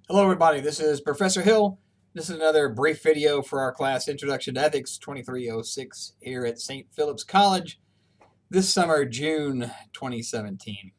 Hello everybody, this is Professor Hill. This is another brief video for our class Introduction to Ethics 2306 here at St. Philip's College this summer, June 2017.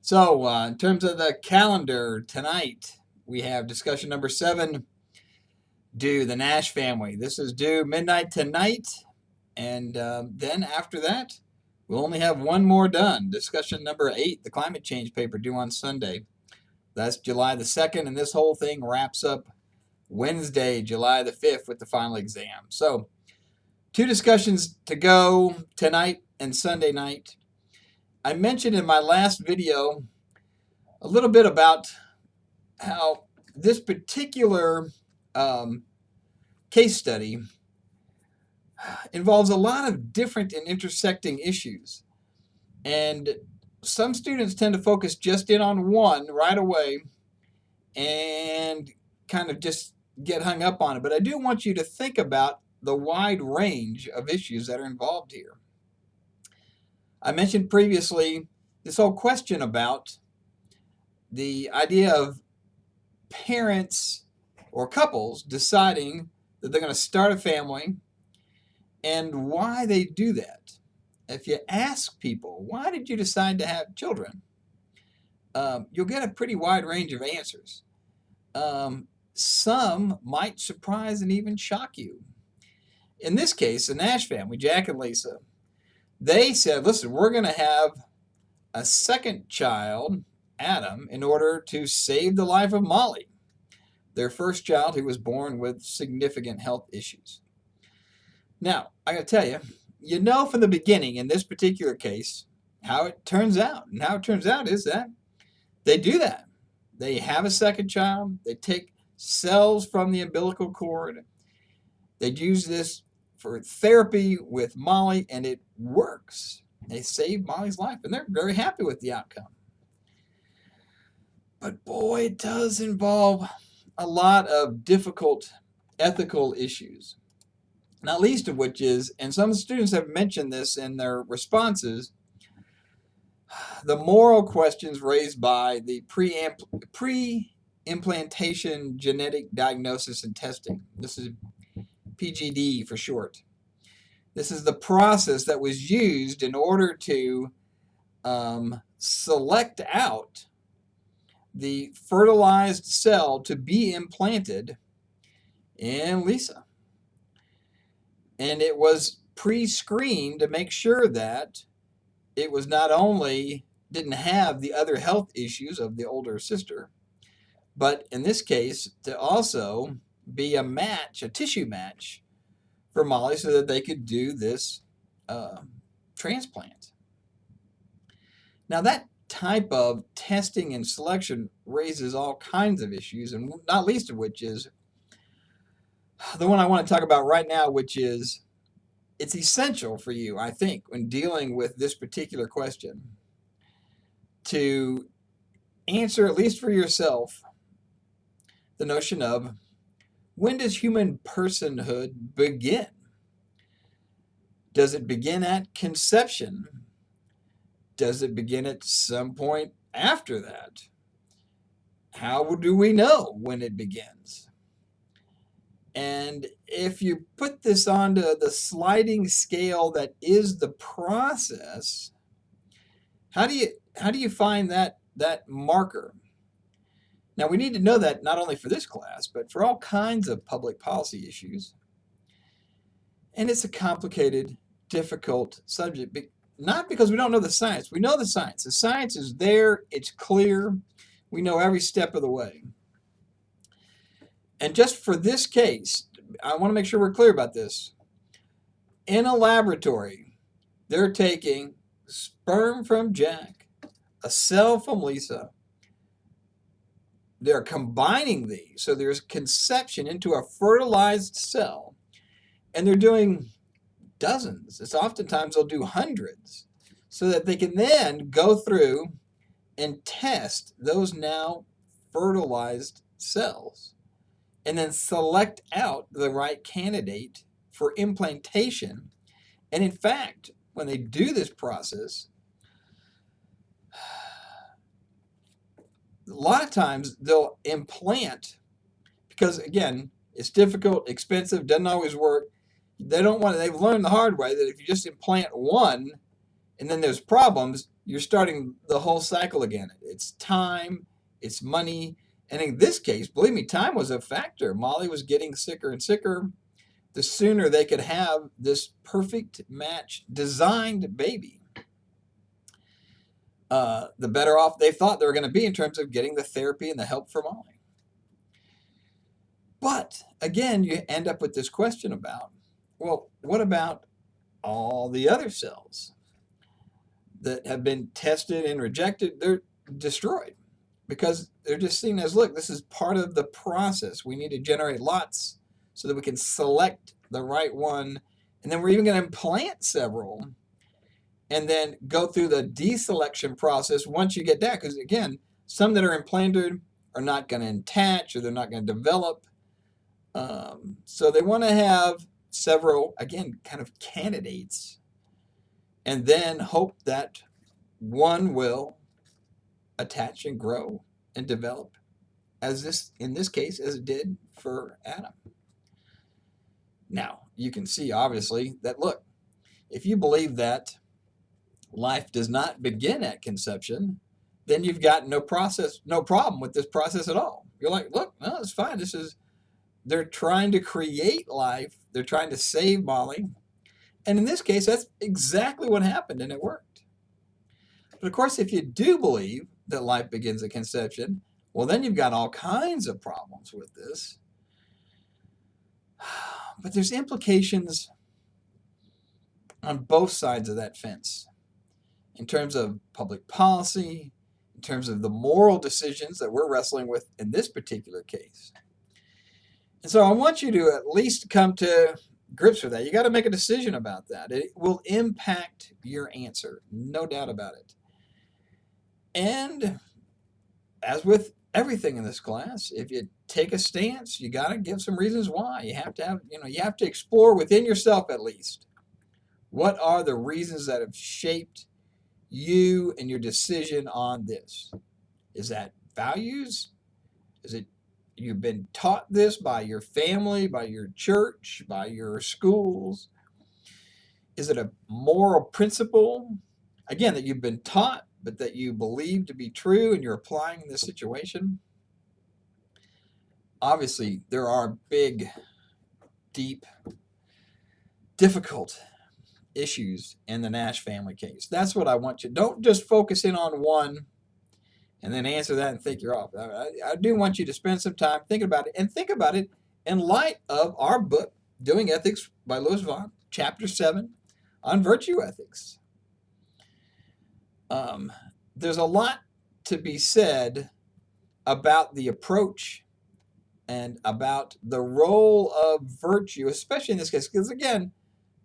So in terms of the calendar, tonight we have discussion number 7, due the Nash Family. This is due midnight tonight, and then after that we'll only have one more done. Discussion number 8, the climate change paper, due on Sunday. That's July the 2nd, and this whole thing wraps up Wednesday, July the 5th with the final exam. So 2 discussions to go tonight and Sunday night. I mentioned in my last video a little bit about how this particular case study involves a lot of different and intersecting issues. And some students tend to focus just in on one right away and kind of just get hung up on it. But I do want you to think about the wide range of issues that are involved here. I mentioned previously this whole question about the idea of parents or couples deciding that they're going to start a family and why they do that. If you ask people, why did you decide to have children? You'll get a pretty wide range of answers. Some might surprise and even shock you. In this case, the Nash family, Jack and Lisa, they said, listen, we're going to have a second child, Adam, in order to save the life of Molly, their first child who was born with significant health issues. Now, I got to tell you, you know from the beginning in this particular case how it turns out. And how it turns out is that they do that. They have a second child. They take cells from the umbilical cord. They use this for therapy with Molly, and it works. They save Molly's life, and they're very happy with the outcome. But boy, it does involve a lot of difficult ethical issues. Not least of which is, and some students have mentioned this in their responses, the moral questions raised by the pre-implantation genetic diagnosis and testing. This is PGD for short. This is the process that was used in order to select out the fertilized cell to be implanted in Lisa. And it was pre-screened to make sure that it was not only didn't have the other health issues of the older sister, but in this case to also be a match, a tissue match for Molly so that they could do this transplant. Now that type of testing and selection raises all kinds of issues, and not least of which is the one I want to talk about right now, which is it's essential for you, I think, when dealing with this particular question to answer, at least for yourself, the notion of when does human personhood begin? Does it begin at conception? Does it begin at some point after that? How do we know when it begins? And if you put this onto the sliding scale that is the process, how do you find that marker? Now we need to know that not only for this class, but for all kinds of public policy issues. And it's a complicated, difficult subject, not because we don't know the science. We know the science. The science is there. It's clear. We know every step of the way. And just for this case, I want to make sure we're clear about this. In a laboratory, they're taking sperm from Jack, a cell from Lisa. They're combining these, so there's conception into a fertilized cell, and they're doing dozens. It's oftentimes they'll do hundreds, so that they can then go through and test those now fertilized cells, and then select out the right candidate for implantation. And in fact, when they do this process, a lot of times they'll implant because, again, it's difficult, expensive, doesn't always work. They don't want to, they've learned the hard way that if you just implant one and then there's problems, you're starting the whole cycle again. It's time, it's money. And in this case, believe me, time was a factor. Molly was getting sicker and sicker. The sooner they could have this perfect match designed baby, the better off they thought they were going to be in terms of getting the therapy and the help for Molly. But again, you end up with this question about, well, what about all the other cells that have been tested and rejected? They're destroyed because they're just seen as, look, this is part of the process. We need to generate lots so that we can select the right one. And then we're even going to implant several and then go through the deselection process once you get that. Because again, some that are implanted are not going to attach or they're not going to develop. So they want to have several, again, kind of candidates and then hope that one will attach and grow and develop in this case, as it did for Adam. Now, you can see obviously that, look, if you believe that life does not begin at conception, then you've got no problem with this process at all. You're like, look, no, it's fine. They're trying to create life. They're trying to save Molly. And in this case, that's exactly what happened, and it worked. But of course, if you do believe that life begins at conception, well, then you've got all kinds of problems with this. But there's implications on both sides of that fence in terms of public policy, in terms of the moral decisions that we're wrestling with in this particular case. And so I want you to at least come to grips with that. You got to make a decision about that. It will impact your answer, no doubt about it. And as with everything in this class, if you take a stance, you got to give some reasons why. You have to explore within yourself at least. What are the reasons that have shaped you and your decision on this? Is that values? Is it you've been taught this by your family, by your church, by your schools? Is it a moral principle, again, that you've been taught, but that you believe to be true and you're applying in this situation? Obviously, there are big, deep, difficult issues in the Nash family case. That's what I want you. Don't just focus in on one and then answer that and think you're off. I do want you to spend some time thinking about it, and think about it in light of our book, Doing Ethics by Louis Vaughn, Chapter 7 on virtue ethics. There's a lot to be said about the approach and about the role of virtue, especially in this case, because again,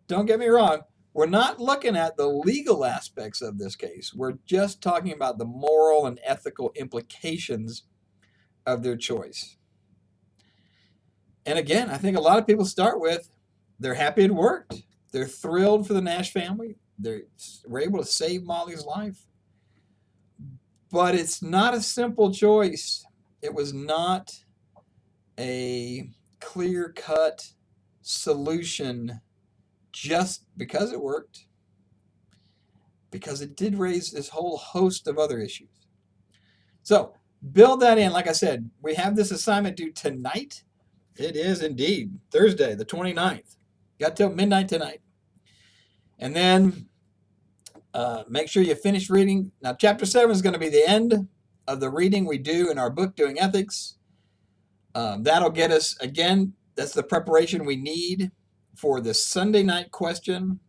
don't get me wrong, we're not looking at the legal aspects of this case. We're just talking about the moral and ethical implications of their choice. And again, I think a lot of people start with, they're happy it worked. They're thrilled for the Nash family. They were able to save Molly's life. But it's not a simple choice. It was not a clear-cut solution just because it worked, because it did raise this whole host of other issues. So build that in. Like I said, we have this assignment due tonight. It is indeed Thursday, the 29th. Got till midnight tonight. And then make sure you finish reading. Now, Chapter 7 is going to be the end of the reading we do in our book, Doing Ethics. That'll get us, again, that's the preparation we need for the Sunday night question,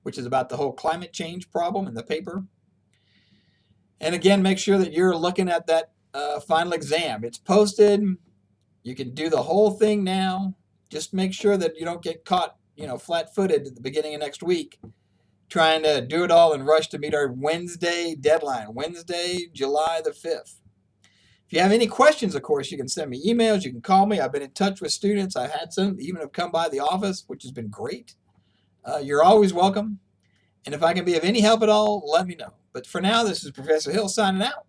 which is about the whole climate change problem in the paper. And again, make sure that you're looking at that final exam. It's posted. You can do the whole thing now. Just make sure that you don't get caught, flat-footed at the beginning of next week, trying to do it all and rush to meet our Wednesday deadline, Wednesday, July the 5th. If you have any questions, of course, you can send me emails. You can call me. I've been in touch with students. I've had some even have come by the office, which has been great. You're always welcome. And if I can be of any help at all, let me know. But for now, this is Professor Hill signing out.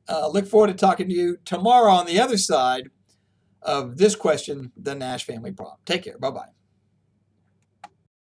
Look forward to talking to you tomorrow on the other side of this question, the Nash family problem. Take care. Bye-bye.